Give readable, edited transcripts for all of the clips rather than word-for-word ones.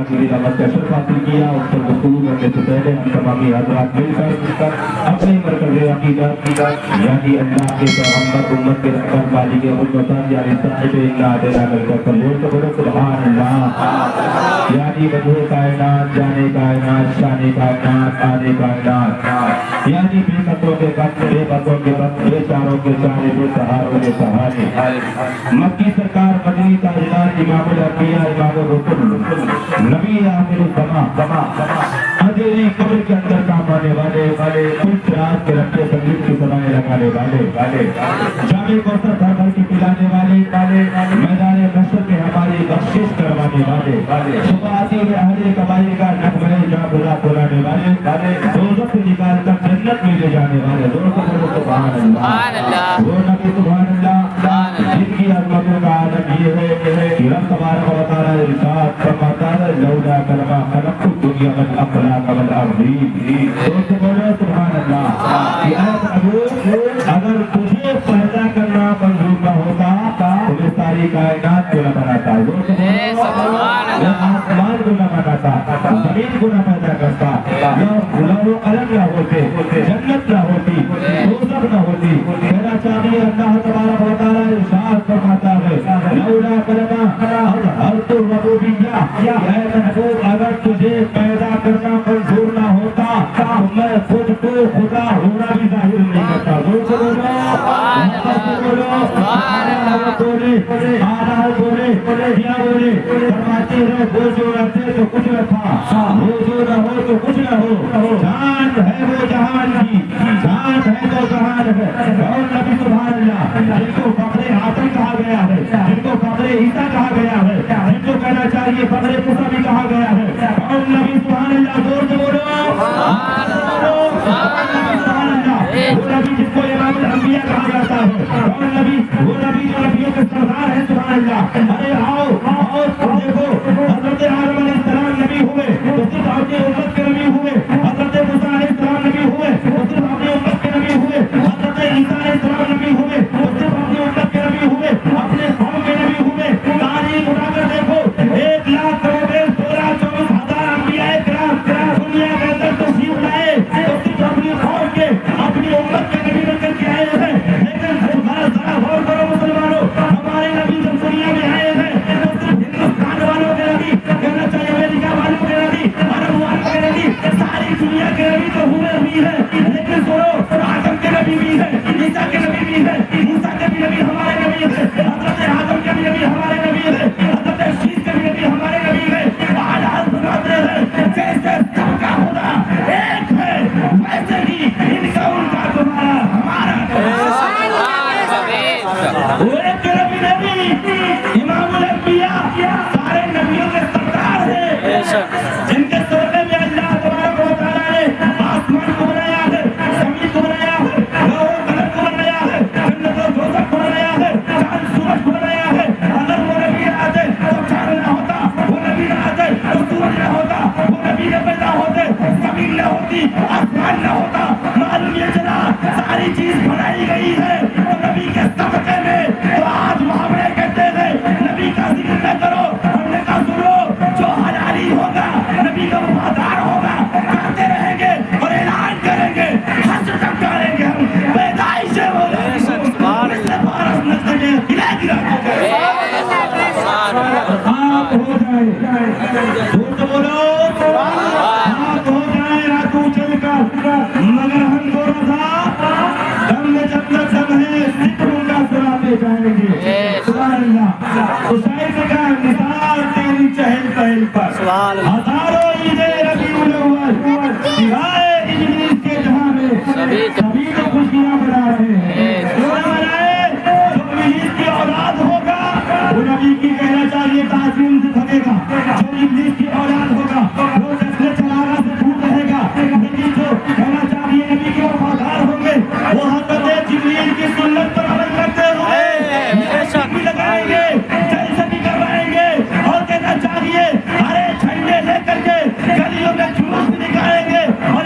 मेरी रहमत का शर्फ हासिल किया। उस पर गुफ्तगू करने से पहले हम तमामी हज़रात मिलकर अपने मरकज़ अक़ीदत यानी अल्लाह के पैगम्बर उम्मत के रहबर वाली के मुल्क यानी साहिब इल्ला अदला कर बोल तो बोलो सुभान अल्लाह। यानी वजह कायनात, जाने कायनात, शाने कायनात, आने कायनात, यानी बेकतों के कत, बेबतों के बत, बेचारों के चारे, बेसहारों के सहारे, मक्की सरकार, मदनी ताजदार, इमामुल अंबिया, इमामुल रुसूल, नबी आखिरुल ज़मा, अंधेरी कब्र के अंदर काम आने वाले कुछ रात के रखते संगीत की सदाएं लगाने वाले जामे कौसर धर की पिलाने वाले मैदान महशर में हमारी बख्शिश करवाने वाले सुबह आती है अहले कबाइल का नगमे जा बुला बुलाने वाले दोज़ख से निकाल कर जन्नत में ले जाने वाले दोस्तों को सुभान अल्लाह। वो नबी सुभान अल्लाह जिनकी अज़मतों का आलम ये है कि रब तबारक व तआला इरशाद फरमाता है लौला कलमा खलक़तु दुनिया वल अखलाक वल अर्ज़ीन। दोस्तों बोलो सुभान अल्लाह। कि अगर तुझे पैदा करना मंजूर न होता तुम्हें सारी कायनात को न बनाता, आसमान को न बनाता, जमीन को न पैदा करता, लौह कलम न होते, जन्नत न होती, दोज़ख न होती। कहना चाहिए अल्लाह तबारक व तआला इरशाद फरमाता है लौला कलमा अज़हरतु रुबूबिय्या, ऐ महबूब अगर तुझे पैदा करना मंजूर न होता मैं खुद को खुदा होना भी जाहिर नहीं करता। फरमाते हैं वो जो रहते तो कुछ न था, वो जो न हो तो कुछ न हो, जान है वो जहान की, जान है तो जहान है। और नबी सुभान अल्लाह जिनको फखरे आदम कहा गया है, जिनको फखरे ईसा कहा गया है, जिनको कहना चाहिए फखरे मूसा भी कहा गया है। और नबी सुभान अल्लाह जोर से बोलो वो नबी जिसको इमामुल अंबिया कहा जाता है, और नबी वो नबी जो नबियों के सरदार है सुभान अल्लाह। अरे आओ देखो हज़रत आदम अलैहिस्सलाम नबी हुए तो सिर्फ अपनी उम्मत के नबी हुए, हज़रत मूसा अलैहिस्सलाम नबी हुए तो सिर्फ अपनी उम्मत के नबी हुए, हज़रत ईसा अलैहिस्सलाम नबी हुए तो सिर्फ अपनी उम्मत के नबी हुए, अपने कौम के नबी हुए। तारीख उठाकर देखो 1,16,24,000 अंबिया किराम दुनिया के अंदर तशरीफ लाए तो सिर्फ अपनी कौम के, अपनी उम्मत के नबी बनकर के आए हैं। लेकिन जरा गौर करो मुसलमानों, हमारे नबी जब दुनिया में आए हैं तो सिर्फ हिंदुस्तान वालों के नबी, कहना चाहिए अमेरिका वालों के नबी, अरब वालों के नबी, सारी दुनिया के नबी तो हुए भी हैं। लेकिन सुनो आदम के नबी भी है, ईसा के नबी भी है, मूसा के भी नबी हमारे नबी है, हज़रत आदम के भी नबी हमारे नबी है, हज़रत शीश के भी नबी हमारे नबी है। हाल सुनाते हैं जैसे सबका खुदा एक है वैसे ही इनका उनका तुम्हारा हमारा वो एक नबी इमामुल अंबिया सारे नबियों के सरदार हैं, जिनके सोते में अल्लाह तबारक व तआला ने आसमान को बनाया है, जमीन को बनाया है, लौह कलम को बनाया है, जन्नत और दोज़ख को बनाया है, चांद सूरज को बनाया है। अगर वो नबी न आते तो चांद न होता, वो नबी न आते तो सूरज न होता, वो नबी न पैदा होते जमीन न होती, आसमान न होता। मालूम ये चला सारी चीज बनाई गई है तो नबी के सबके में। तो आज मुहावरे कहते हैं नबी का जिक्र न करो, हमने कहा सुनो जो हलाली होगा नबी का वफादार होगा करते रहेंगे और ऐलान करेंगे, हश्र तक करेंगे हम पैदाइश से बोले भारत नस्ल के गिरा गिरा आप हो जाए झूठ बोलो आप हो जाए रातों चलकर, मगर हम को रजा दम में जब तक दम है सिकरूंगा सुनाते जाएंगे। सुभान अल्लाह। तो शायर ने कहा निसार तेरी चहल पहल पर हजारों ईदे रबीउल अव्वल सिवाय इजलीस के जहां में सभी तो खुशियां मना रहे हैं। क्यों मनाए? जो इजलीस की औलाद होगा वो नबी की कहना चाहिए ताज़ीम से थकेगा, जो इजलीस की औलाद होगा वो जश्न चलाना से दूर रहेगा। लेकिन जो कहना चाहिए नबी के वफादार होंगे वो हज़रत जिब्रील की सुन्नत पर अमल करते हुए भी लगाएंगे, जैसे भी करवाएंगे। और कहना चाहिए हरे झंडे लेकर के गलियों में जुलूस निकालेंगे और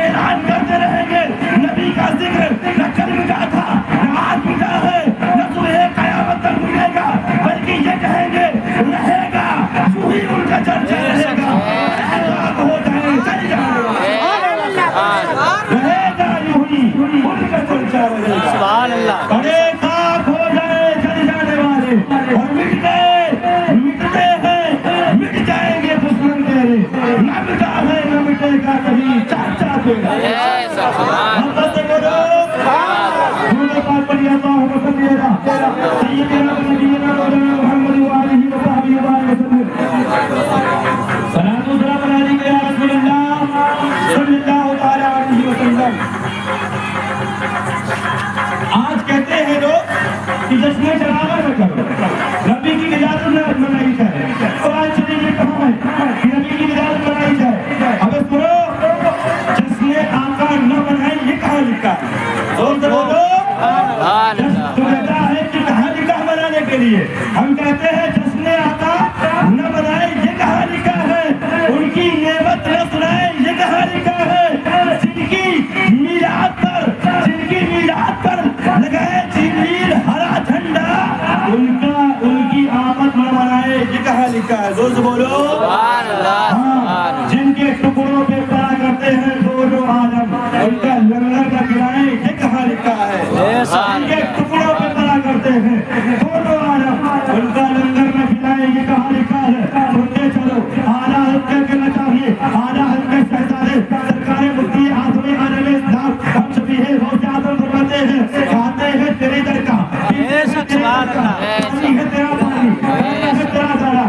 جن کے ٹکڑوں پہ پڑا کرتے ہیں دونوں عالم، ان کا لنگر نہ کھلائیں، یہ کہاں لکھا ہے؟ جن کے ٹکڑوں پہ پڑا کرتے ہیں دونوں عالم، ان کا لنگر نہ کھلائیں، یہ کہاں لکھا ہے؟ سنتے چلو، اعلیٰ حلقے کہنا چاہیے، اعلیٰ حلقے شہزادے سرکار مفتی اعظم عالم اسلام ہم شفیع غوث اعظم فرماتے ہیں، کہتے ہیں تیرے در کا پانی ہے تیرا پانی ہے تیرا دارا،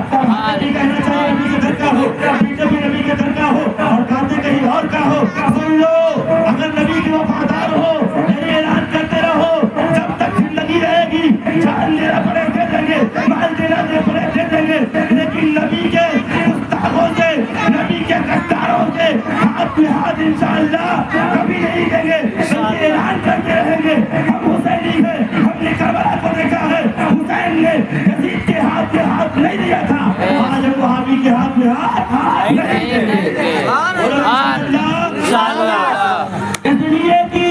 نبی کہنا چاہیے نبی کے در کا ہو، پیچھے بھی نبی کے در کا ہو اور کہتے کہیں اور کا ہو۔ سن لو، اگر نبی کے وفادار ہو میرے اعلان کرتے رہو، جب تک زندگی رہے گی جان دینا پڑے دے دیں گے، مال دینا پڑے دے دیں گے، لیکن نبی کے گستاخوں سے، نبی کے غداروں سے ہاتھ میں ہاتھ انشاءاللہ کبھی نہیں دیں گے، بلکہ اعلان کرتے رہیں گے ہم حسینی ہیں، ہم نے کربلا کو دیکھا ہے، حسین نے یزید کے ہاتھ میں ہاتھ نہیں دیا تھا، آج ہم وہابی کے ہاتھ میں ہاتھ نہیں دیں گے انشاءاللہ۔ اس لیے کہ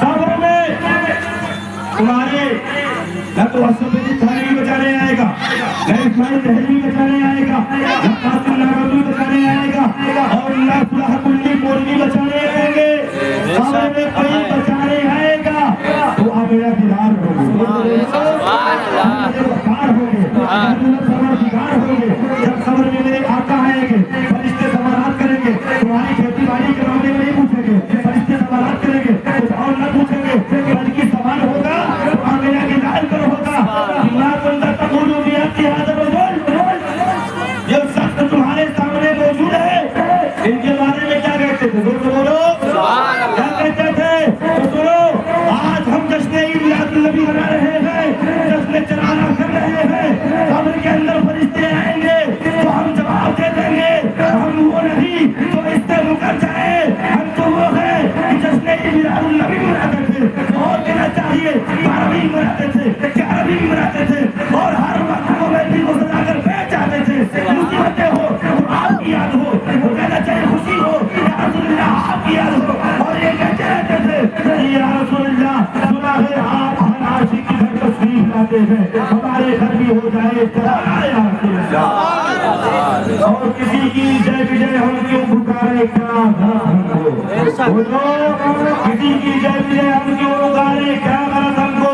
قبر میں تمہارے نہ تو اسد علی تھانوی بچانے آئے گا، نہ اسماعیل دہلوی بچانے آئے گا، نہ قاسم نانوتوی بچانے آئے گا، اور نہ صلاح کلی مولوی بچانے آئیں گے۔ قبر میں کوئی بچانے آئے گا تو آپ میرا دیدار ہوگے، وقار ہوگے، سمردگار ہوگے۔ جب قبر میں میرے آقا آئیں گے، فرشتے سوالات کریں گے، تمہاری کھیتی باڑی کے معاملے میں نہیں پوچھیں گے، فرشتے سوالات کریں گے، کچھ اور نہ پوچھیں گے، بلکہ سوال ہوگا میرا دیدار کرو ہوگا، یہ شخص تمہارے سامنے موجود ہے، ان کے بارے میں کیا کہتے تھے؟ بولو کیا کہتے تھے؟ تو سنو، آج ہم جشن عید میلاد النبی منا رہے ہیں، جشن چراغاں کر رہے ہیں، قبر کے اندر فرشتے آئیں گے تو ہم جواب دے دیں گے ہم وہ نہیں تو اس سے مکر جائے، ہم تو وہ ہیں کہ جشن عید میلاد النبی مناتے تھے، اور کہنا چاہیے 12ویں مناتے تھے، 11ویں مناتے تھے، اور ہر وقت وہ بیٹی کو سجا کر بیٹھ جاتے تھے، مصیبتیں ہو تو آپ کی یاد ہو، وہ کہنا چاہیے خوشی ہو یا رسول اللہ آپ کی یاد ہو، اور یہ کہتے رہتے تھے یا رسول اللہ سنا ہے آپ ہر عاشق کی گھر تشریف لاتے ہیں، ہمارے گھر بھی ہو جائے چلا یا رسول اللہ، اور کسی کی جے وجے ہم کیوں پکارے کیا غلط ہم کو، بولو کسی کی جے وجے ہم کیوں پکارے کیا غلط ہم کو،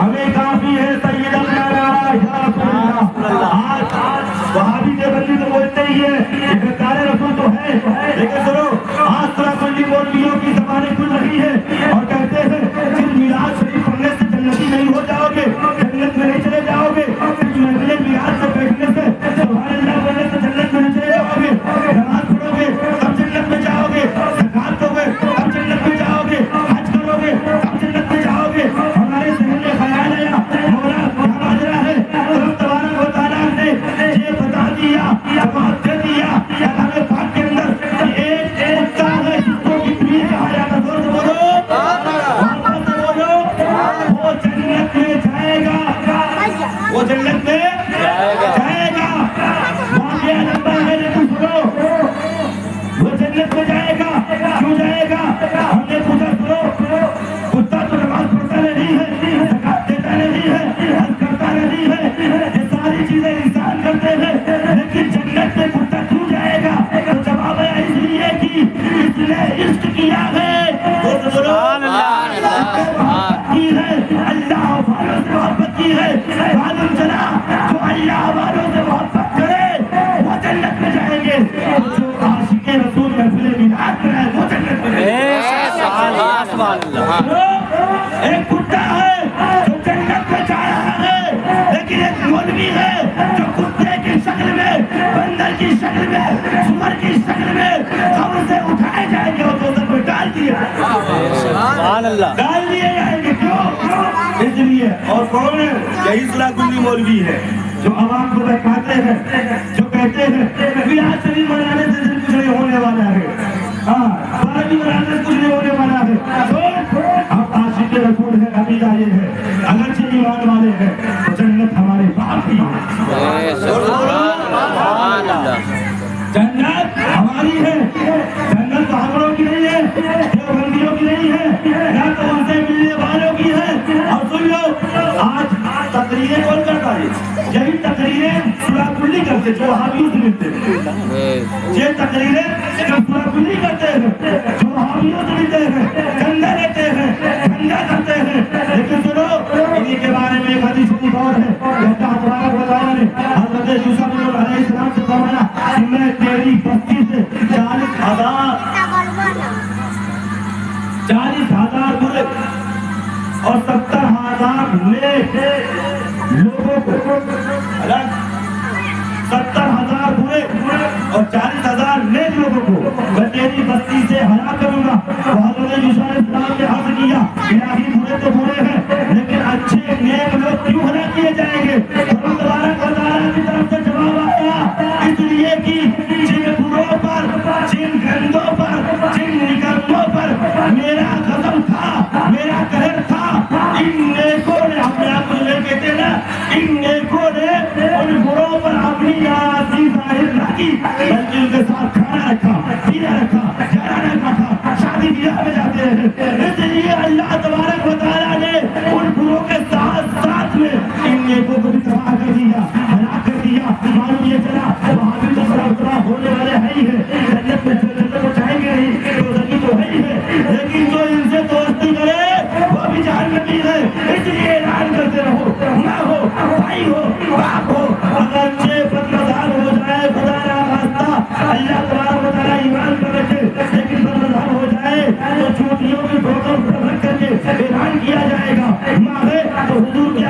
ہمیں کافی ہے سید اپنا نعرہ یا رسول اللہ۔ آج وہابی دیوبندی تو بولتے ہی ہے کہ غدار رسول تو ہے، لیکن سنو آج طرح کلی مولویوں کی زبانیں کھل رہی ہے اور کہتے ہیں صرف میلاد شریف پڑھنے سے جنتی نہیں ہو جاؤ گے، جنت میں نہیں چلے جاؤ گے، صرف محفل میلاد سے بیٹھنے سے سبحان اللہ پڑھنے سے جنت میں نہیں چلے جاؤ گے، نماز پڑھو گے تب جنت میں جاؤ گے، زکات دو گے تب جنت میں جاؤ گے، حج کرو گے تب جنت میں جاؤ گے۔ ہمارے ذہن میں خیال آیا مولا کیا ماجرا ہے، رب تبارک و تعالیٰ نے یہ بتا دیا، جواب دے دیا کلام پاک کے اندر کہ ایک کتا ہے جس کو کتنی کہا جاتا، زور سے بولو واپس سے بولو، وہ جنت میں جائے گا، وہ جنت میں جائے گا، واقعہ لمبا ہے لیکن سنو، وہ جنت میں جائے گا، کیوں جائے گا؟ ہم نے پوچھا سنو، کتا تو نماز پڑھتا نہیں ہے، زکات دیتا نہیں ہے، حج کرتا نہیں ہے، یہ ساری چیزیں انسان کرتے ہیں، لیکن جنت میں کتا کیوں جائے گا؟ تو جواب ہے اس لیے کہ اس نے عشق کیا ہے، کی ہے اللہ والوں سے محبت کی ہے، معلوم چلا جو اللہ والوں سے محبت کرے وہ جنت میں جائیں گے، جو عاشق رسول محفل میلاد میں ہے وہ جنت میں جائیں گے۔ ایک کتا ہے جو جنت میں جا رہا ہے، لیکن ایک مولوی ہے جو کتے کی شکل میں، بندر کی شکل میں، سور کی شکل میں قبر سے اٹھائے جائیں گے اور دوزخ میں ڈال دیے جائیں گے۔ کیوں؟ اس لیے، اور کون ہے؟ یہی صلاح کلی مولوی ہے جو عوام کو بہکاتے ہیں، جو کہتے ہیں میلاد شریف منانے سے کچھ نہیں ہونے والا ہے، ہاں 12ویں منانے سے کچھ نہیں ہونے والا ہے، آپ عاشق رسول ہیں، عقیدہ یہ ہے، اگرچہ ایمان والے ہیں تو جنت ہمارے باپ کی ہے، جنت ہماری ہے، جنت تو ہماروں کی نہیں ہے، دیوبندیوں کی نہیں ہے، نہ تو ان سے ملنے والوں کی ہے۔ اور سن لو، آج تقریریں کون کرتا ہے؟ یہی تقریریں سورہ نہیں کرتے جو وہابیوں سے ملتے ہیں، یہ تقریریں جو سراغلی کرتے ہیں، جو وہابیوں سے ملتے ہیں، گندا لیتے ہیں، گندا کرتے ہیں. لیکن سنو انہی کے بارے میں ایک حدیث شریف اور ہے. اللہ تبارک و تعالیٰ نے حضرت یوسف علیہ السلام سے فرمایا کہ میں تیری بستی سے 40,000 برے اور 70,000 نیک لوگوں کو 70,000 برے اور 40,000 نیک لوگوں کو میں تیری بستی سے ہلاک کروں گا. حضرت یوسف علیہ السلام نے عرض کیا الہی برے تو برے ہیں لیکن اچھے نیک لوگ کیوں ہلاک کیے جائیں گے؟ اللہ تبارک و تعالیٰ کی طرف سے جواب آیا اس لیے کہ جن بروں پر، جن گندوں پر، جن نکموں پر میرا غضب تھا، میرا قہر تھا، ان نیکوں نے اپنے آپ کو لے کے دینا، ان نیکوں نے ان بروں پر اپنی ناراضگی ظاہر نہ کی بلکہ ان کے ساتھ کھانا رکھا، پینا رکھا، جانا رکھا، شادی بیاہ میں جاتے ہیں. اس لیے اللہ تبارک و تعالیٰ نے ان بروں کے ساتھ ساتھ میں ان نیکوں کو بھی تباہ کر دیا، ہلاک کر دیا. معلوم یہ چلا وہاں بھی تو بڑا ہونے والے ہے ہی ہے، جنت میں تو جائیں گے نہیں، روزگی تو ہے ہی ہے، لیکن جو ان سے دوستی کرے وہ بھی جہنمی ہے. اس لیے اعلان کرتے رہو، ماں ہو، بھائی ہو، باپ ہو، اگرچہ بدمزاج ہو جائے خدا نہ خواستہ اللہ تبارک و تعالیٰ ایمان پر رکھے، لیکن بدمزاج ہو جائے تو چوٹیوں کی ٹھوکر پر رکھ کر کے اعلان کیا جائے گا. ماں ہے تو حضور کی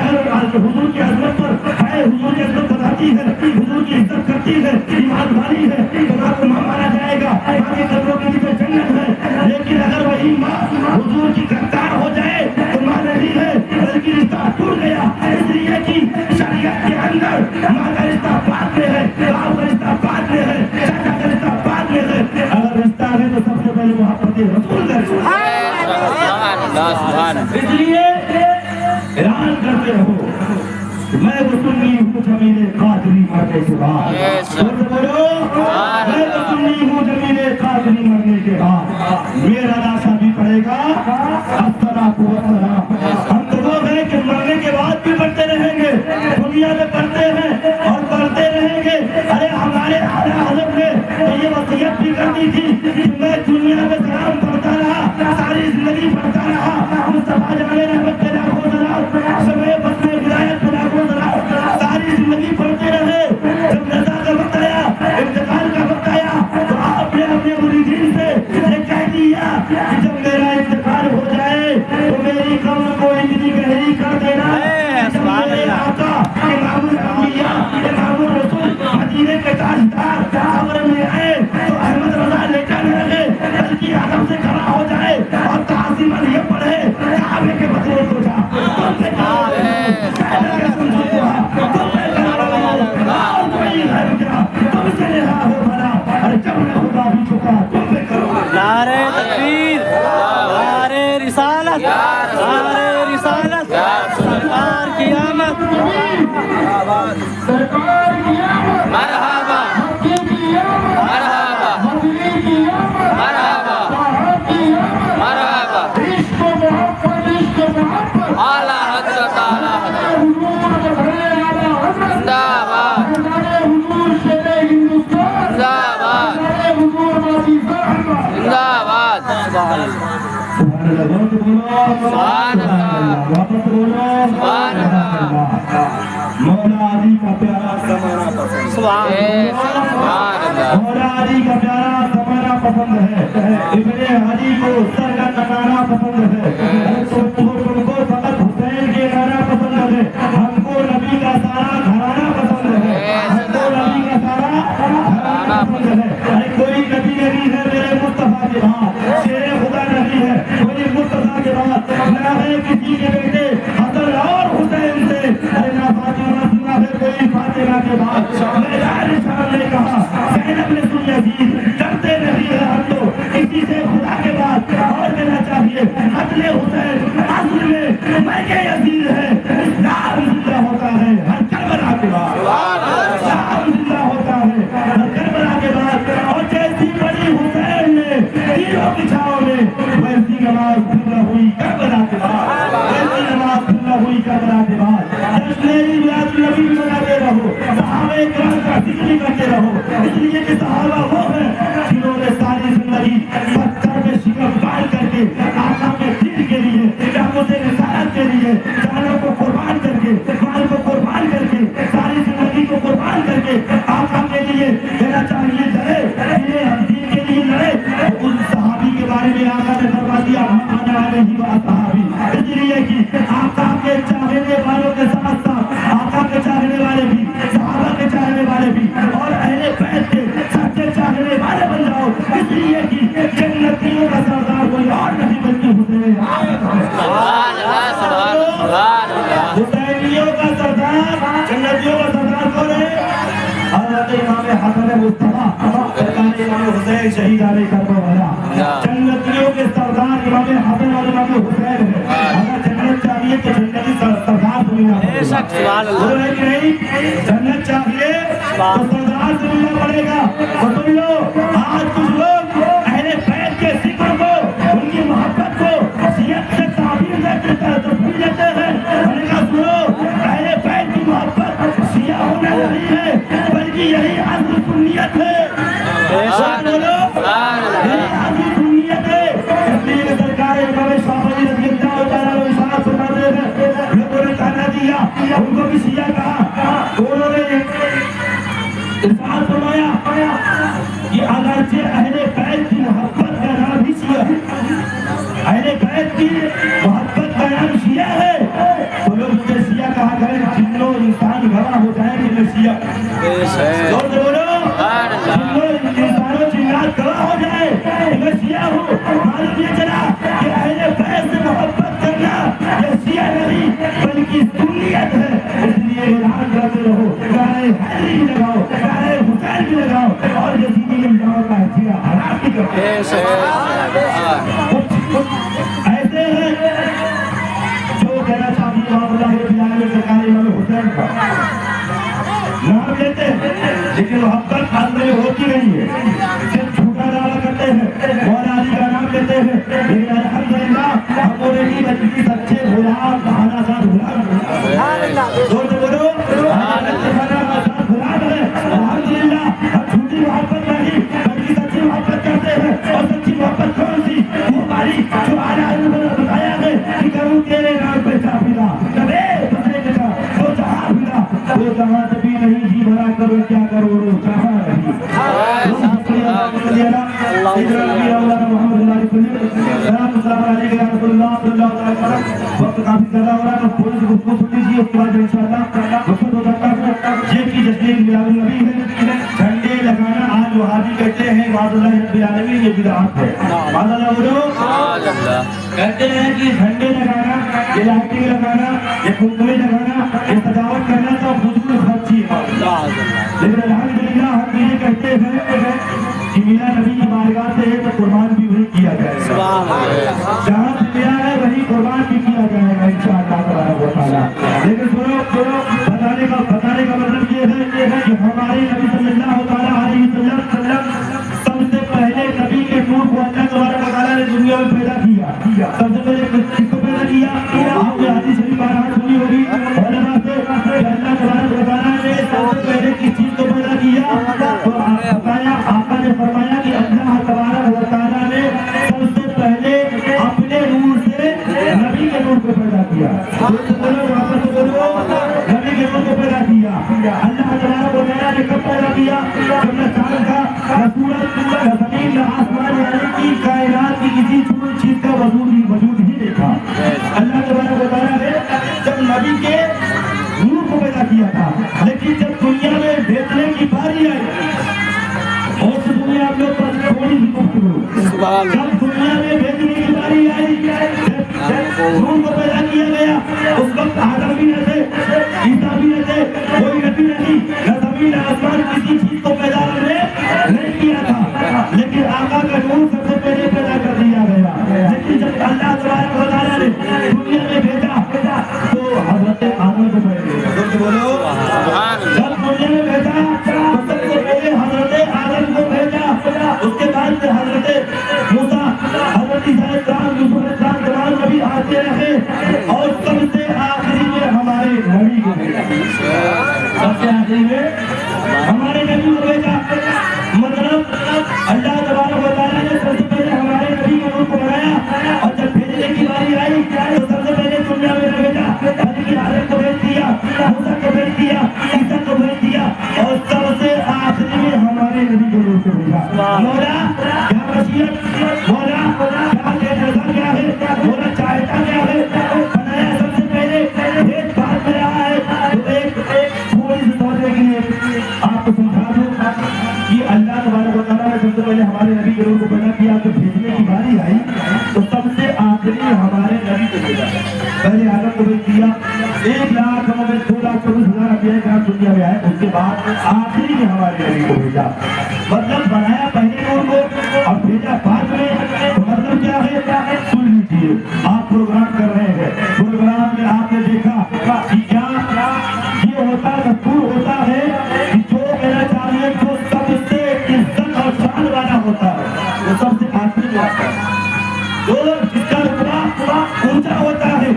عظمت پر ہے، حضور کی عظمت بتاتی ہے، حضور کی عزت کرتی ہے، ایمان والی ہے تو ماں کو ماں مانا جائے گا، ماں کے قدروں کے لیے جنت ہے. لیکن اگر وہی ماں حضور کی گرفتار ہو جائے تو ماں نہیں ہے بلکہ رشتہ ٹوٹ گیا. اس لیے کہ شریعت کے اندر ماں کا رشتہ بعد میں ہے، باپ کا رشتہ بعد میں ہے، چاچا کا رشتہ بعد میں ہے. اگر رشتہ ہے تو سب سے پہلے محبت رسول کا رشتہ. اس لیے اعلان کرتے رہو میں وہ سنی ہوں جمیل قادری مرنے کے بعد. بولو میں وہ سنی ہوں جمیل قادری مرنے کے بعد میرا لاشا بھی پڑے گا الصلاۃ والسلام. ہم تو لوگ ہیں کہ مرنے کے بعد بھی پڑھتے رہیں گے، دنیا میں پڑھتے ہیں اور پڑھتے رہیں گے. ارے ہمارے اعلیٰ حضرت نے یہ وصیت بھی کر دی تھی کہ میں دنیا میں سلام پڑھتا رہا، ساری زندگی پڑھتا رہا. مصطفیٰ جان رحمت کے لاکھوں سلام، شمع بس میں ہدایت کے لاکھوں سلام، ساری زندگی پڑھتے رہے. جب رضا کا وقت آیا، انتقال کا وقت آیا تو آپ نے اپنے مریدین سے یہ کہہ دیا کہ جب میرا انتقال ہو جائے تو میری قبر کو اتنی گہری کر دینا جب میرے آقا امام الانبیاء امام الرسول مدینے کے تاجدار قبر میں آئے تو احمد رضا لیٹا نہ رہے بلکہ ادب سے کھڑا ہو جائے اور تعظیماً یہ پڑھے کعبے کے بدلے کو جا تم سے نعرہ تکبیر، نعرہ رسالت، نعرہ رسالت، سرکار کی آمد، سرکار کی آمد، مرحبا، مکی کی آمد، مرحبا، مدنی کی آمد، مرحبا، صاحب کی آمد، مرحبا، عشق و محبت، اعلیٰ حضرت، اعلیٰ حضرت، حضور کے بھلے اعلیٰ حضرت، زندہ باد، ہمارے حضور شیر ہندوستان، زندہ باد، ہمارے حضور ماضی فہم، زندہ باد. سبحان اللہ، واپس بولو سبحان اللہ. مولا علی کا پیارا زمانہ پسند، سبحان اللہ. مولا علی کا پیارا زمانہ پسند ہے، ابن علی کو سر کا نکانا پسند ہے، تم کو فقط حسین کے گانا پسند ہے، ہم کو نبی کا سارا گھرانہ پسند ہے، ہم کو نبی کا سارا گھرانہ پسند ہے. ارے کوئی نبی نہیں ہے میرے مصطفیٰ کے بعد، شیر خدا نہیں ہے کوئی مصطفیٰ کے بعد، نہ ہے کسی کے بیٹے حسن اور حسین سے، ارے نہ فاطمہ سنا ہے کوئی فاطمہ کے بعد. میرے شان نے کہا زینب نے سن یزید ڈرتے نہیں ہے ہم تو کسی سے خدا کے بعد اور دینا چاہیے. قتل حسین اصل میں کہ یزید ہے، اسلام زندہ ہوتا ہے ہر کربلا کے بعد، اسلام زندہ ہوتا ہے ہر کربلا کے بعد. اور جیسی بڑی حسین نے تیروں کی چھاؤں میں ویسی نماز پھر ہوئی کربلا کے بعد، ویسی نماز پھر ہوئی کربلا کے بعد. جشن میلاد النبی مناتے رہو، صحابہ کرام کا सहाबा वो हैं जिन्होंने सारी जिंदगी पत्थर में शिकन पाल करके आका के दीन के लिए, दावत रिसालत के लिए जानों को कुर्बान करके, माल को कुर्बान करके, सारी जिंदगी को कुर्बान करके आका के लिए देना चाहिए लड़े, जिन्हें हम दीन के लिए लड़े। उन सहाबी के बारे में आका ने फरमा दिया आना नहीं व सहाबी, इसलिए कि आका के चाहने वालों के साथ साथ आका के चाहने वाले भी, सहाबा के चाहने वाले भी और अहले बैत के सच्चे चाहने वाले बन जाओ, इसलिए कि जन्नतियों का सरदार कोई और नहीं बल्कि हुसैन। सुभान अल्लाह, सुभान अल्लाह। हुसैनियों का सरदार, जन्नतियों का सरदार कौन है? हज़रत इमाम हसन मुस्तफा सरकार इमाम हुसैन शहीद अलैहि करबला। जन्नतियों के सरदार इमाम हसन और इमाम हुसैन है। अगर जन्नत चाहिए तो जन्नती सरदार से मिलना पड़ेगा। सुभान अल्लाह। बोलो है कि नहीं? जन्नत चाहिए तो सरदार से मिलना पड़ेगा। और सुन लो, आज कुछ लोग अहले बैत के जिक्र को, उनकी मोहब्बत को सियत से ताबीर देते हैं, तस्वीर देते हैं। मैंने कहा सुनो, अहले बैत की मोहब्बत शिया होना नहीं है, बल्कि यही अज़्म सुन्नियत है। बोलो, यही अज़्म सुन्नियत है। इसलिए सरकार इमाम शाफी रज़ी अल्लाह तआला अन्हु इरशाद फरमाते हैं, लोगों ने ताना दिया, उनको भी शिया कहा। उन्होंने इरशाद फरमाया कि अगरचे अहले बैत की मोहब्बत का नाम ही शिया है, अहले बैत की मोहब्बत का नाम शिया है, तो लोग मुझे शिया कहा करें, जिन्नो इंसान गवाह हो जाए कि मैं शिया। जोर से बोलो, जिन्नो इंसानों जिन्नात गवाह हो जाए कि मैं शिया हूँ। मालूम ये चला कि अहले बैत से मोहब्बत करना ये शिया नहीं बल्कि सुन्नियत है। इसलिए ऐलान करते रहो, गाने हैदरी भी लगाओ, गाने हुसैन भी लगाओ और यजीदी में जाओ का हथिया हराम भी करो। ऐसे हैं जो कहना चाहती है सरकार इमाम हुसैन का नाम लेते हैं, लेकिन मोहब्बत अंदर में होती नहीं है, सिर्फ झूठा दावा करते हैं, मौला अली का नाम लेते हैं, लेकिन अल्हम्दुलिल्लाह हमने नहीं बल्कि सच्चे गुलाम बहाना साथ गुलाम। जोर से बोलो, गुलाम है अल्हम्दुलिल्लाह। हम झूठी मोहब्बत नहीं बल्कि सच्ची मोहब्बत करते हैं। और सच्ची मोहब्बत कौन सी? वो हमारी जो आला ने बताया है कि करूँ तेरे नाम पे काफिला, कबे बने का वो जहाँ फिरा, वो जहाँ भी नहीं जी भरा करो क्या करो रो जहाँ नहीं। वक्त काफी ज्यादा हो रहा है, तो थोड़ी सी गुफ्तगू सुन लीजिए, उसके बाद इंशाअल्लाह वक्त हो जाता है। ये की जश्न मिलाद नबी है, झंडे लगाना आज वहाबी कहते हैं वादुल्लाह रब्बिल आलमीन, ये बिदअत है। वादुल्लाह बोलो, कहते हैं कि झंडे लगाना, ये लाइटिंग लगाना, ये कुंकुमे लगाना, ये सजावट करना तो फजूल खर्ची है। लेकिन अल्हम्दुलिल्लाह हम ये कहते हैं कि मिला नबी की बारगाह से है तो कुर्बान भी वही किया जाएगा, जहाँ से मिला है वही कुर्बान भी किया जाएगा इंशाअल्लाह तबारक व तआला। लेकिन सुनो, बताने का मतलब ये है कि हमारे नबी सल्लल्लाहु अलैहि वसल्लम सबसे पहले नबी के नूर को अल्लाह तबारक व तआला ने दुनिया में पैदा किया। सबसे पहले किसको पैदा किया? आपने हदीस शरीफ बारहा सुनी होगी उलमा से कि अल्लाह तबारक व तआला ने सबसे पहले किस चीज को पैदा किया? तो बताया, आका ने फरमाया कि अल्लाह तबारक व तआला ने सबसे पहले अपने नूर से नबी के नूर को पैदा किया। वापस बोलो, नबी के नूर को पैदा किया। अल्लाह तबारक व तआला ने कब पैदा किया? जब न चांद का, न सूरज, न जमीन, न आसमान, यानी कि कायनात की किसी चीज का वजूद ही देखा। अल्लाह तबारक व तआला ने जब नबी के नूर को पैदा किया था, लेकिन जब दुनिया में भेजने की बारी आई, और दुनिया आप लोग थोड़ी ही जब दुनिया में भेजने की बारी आई, नूर को पैदा किया गया, उस वक्त आदम भी न थे, ईसा भी न थे, कोई नबी नहीं, न जमीन न आसमान किसी चीज को पैदा नहीं किया था। लेकिन आका का नूर सबसे पहले पैदा कर दिया गया। लेकिन जब अल्लाह तबारक व तआला ने दुनिया में भेजा तो हजरत आदम को बोलो, जब दुनिया में भेजा तो सबसे पहले हजरत आदम को भेजा, उसके बाद से हजरत मूसा, हजरत ईसा अलैहिस्सलाम, यूसुफ अलैहिस्सलाम तमाम नबी आते रहे और सबसे आखिरी में हमारे नबी को भेजा। सबसे आखिरी में हमारे नबी को भेजा। मतलब भेज दिया, ईसा को भेज दिया, और सबसे आखिरी में हमारे नबी को रोक भेजा। मौला क्या वसीयत, मौला क्या जैसा क्या है, मौला चाहता क्या है, बनाया सबसे पहले एक बात में रहा है, तो एक थोड़ी सी समझने के लिए आपको समझा दूं कि अल्लाह तबारक व तआला ने सबसे पहले हमारे नबी के रोक को पैदा किया, तो भेजने की बारी आई तो सबसे आखिरी हमारे नबी को भेजा। पहले आदम को भेज दिया, 1,2,24,000 अभी दुनिया में आए, उसके बाद आखिरी में हमारे नबी को भेजा। मतलब बनाया पहले नूर को और भेजा बाद में, तो मतलब क्या है, सुन लीजिए। आप प्रोग्राम कर रहे हैं, प्रोग्राम में आपने देखा कि क्या ये होता दस्तूर होता है कि जो मेरा चाहिए जो सबसे इज्जत और शान वाला होता है वो सबसे आखिरी में आता है, जो जिसका रुतबा ऊंचा होता है,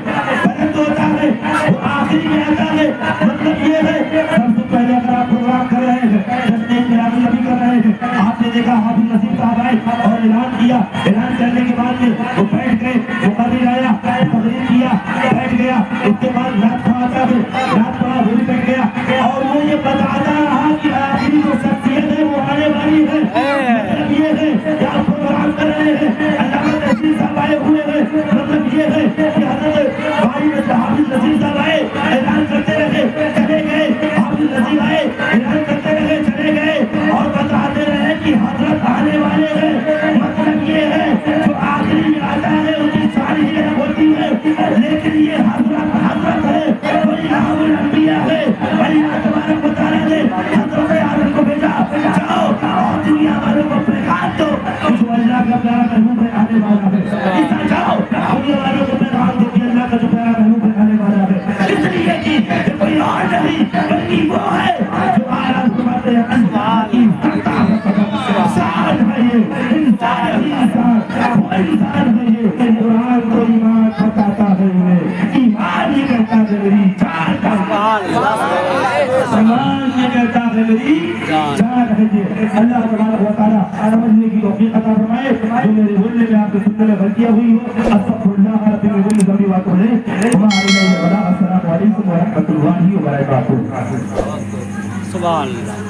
बुलंद होता है, वो आखिरी में आता है। मतलब ये है सबसे पहले अगर आप प्रोग्राम कर रहे हैं, जश्न मिलाद नबी कर रहे हैं, आपने देखा हाफिज नसीम साहब आए और ऐलान किया, ऐलान करने के बाद में वो बैठ गए, मुकर्रिर आया, तकरीर किया, बैठ गया, इसके बाद नात पढ़ाता है, नात पढ़ा वो भी बैठ गया, और वो ये बताता रहा कि आखिरी जो शख्सियत है वो आने वाली है। मतलब ये है कि आप प्रोग्राम कर रहे हैं, अल्लामा नसीम साहब आए हुए हैं, मतलब ये है कि हजरत भाई हाफिज नसीम साहब आए, ऐलान करते रहे, चले गए, हाफिज नसीम आए, ऐलान करते रहे, चले गए, और बताते रहे कि हजरत आने वाले हैं। मतलब ये है जो आखिरी में आता है उसकी शान ही अलग होती है, लेकिन ये हजरत हजरत है, कोई इमामुल अंबिया है। अल्लाह तबारक व तआला ने हजरत आदम को भेजा, जाओ और दुनिया वालों को पैगाम दो जो अल्लाह का प्यारा महबूब है आने वाला है। ईसा जाओ दुनिया वालों को पैगाम दो कि अल्लाह का जो प्यारा महबूब है आने वाला है, इसलिए कि ये कोई और नहीं बल्कि वो है जो आराम फरमाते हैं अल्लाह की इंसान है, ये इंसान ही इंसान, वो इंसान है, ये कुरान को ईमान बताता है, उन्हें ईमान ही कहता है मेरी जान का, ईमान ये कहता है मेरी जान है। ये अल्लाह तबारक व तआला समझने की तौफीक अता फरमाए, जो मेरे बोलने में आपके सुनने में गलतियां हुई हो अस्तगफिरुल्लाह रब्बी मिन कुल्ली ज़ंबि व अतूबु इलैह। अस्सलामु अलैकुम व रहमतुल्लाहि व बरकातुहू। सुभान अल्लाह।